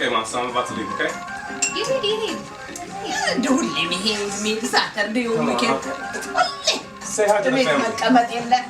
Okay, Mom, so I'm about to leave, okay? Don't let me hear me Saturday or weekend. Say hi to the family.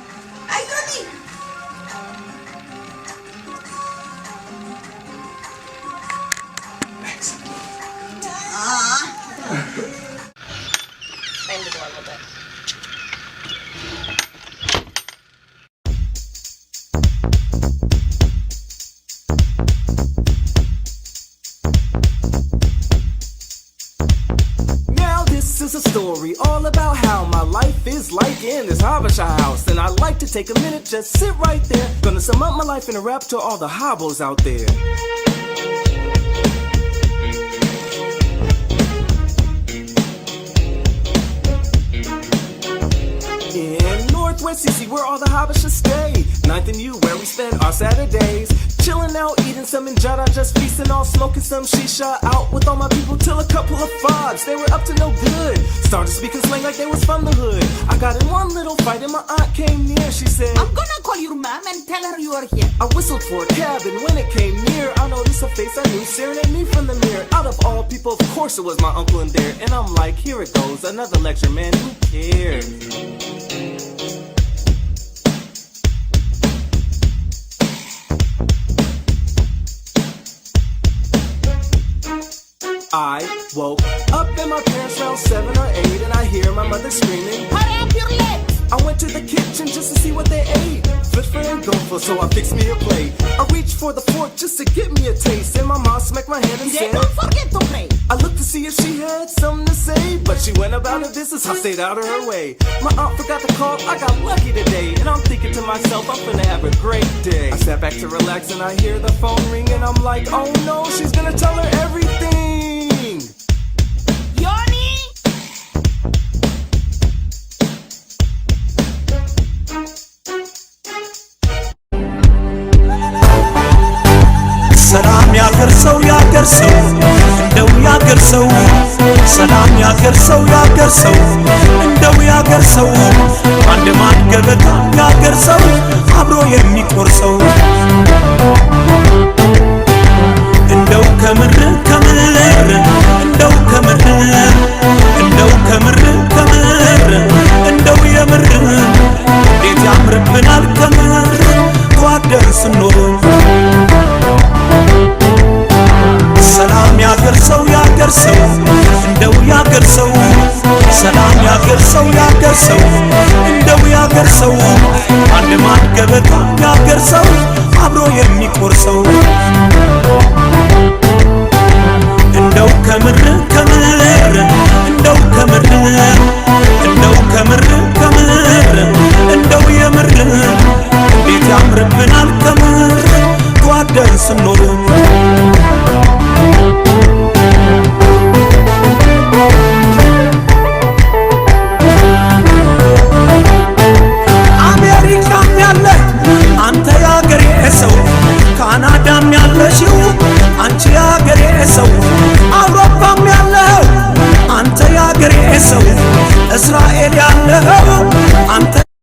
This is a story all about how my life is like in this Habesha house. And I like to take a minute, just sit right there. Gonna sum up my life in a rap to all the hobos out there. In Northwest CC, where all the Habesha stay. 9th and U, where we spend our Saturdays. Chilling out, eating some injera, just feasting all, smoking some shisha. Out with all my people till a couple of fods. They were up to no good. Started speaking slang like they was from the hood. I got in one little fight and my aunt came near. She said, I'm gonna call your mom and tell her you are here. I whistled for a cab and when it came near, I noticed a face I knew staring at me from the mirror. Out of all people, of course it was my uncle in there. And I'm like, here it goes, another lecture, man, who cares? I woke up in my pants around 7 or 8 and I hear my mother screaming, hurry up your legs! I went to the kitchen just to see what they ate. Fish and gopher, so I fixed me a plate. I reached for the fork just to get me a taste, and my mom smacked my hand and said, don't forget to pray. I looked to see if she had something to say, but she went about her business, I stayed out of her way. My aunt forgot to call, I got lucky today, and I'm thinking to myself, I'm finna have a great day. I sat back to relax and I hear the phone ring and I'm like, oh no, she's gonna tell her everything. ሰላም ያገርሰው ያገርሰው እንደው ያገርሰው ሰላም ያገርሰው ያገርሰው እንደው ያገርሰው አንድ ማን ገበታ ያገርሰው አብሮ የሚቆርሰው እንደው ከምር እንደው ከምር እንደው ከምር እንደው የምር እንዴት ያምርብናል ከምር ተዋደን ስንኖር ሰላም ያገርሰው ያገርሰው እንደው ያገርሰው ሰላም ያገርሰው ያገርሰው እንደው ያገርሰው አንድ ማን ገበታ ያገርሰው አብሮ የሚቆርሰው እንደው ከምር እንደው ከምር እንደው ከምር እንደው የምር እንዴት ያምርብናል ከምር ተዋደን ስንኖር ካናዳም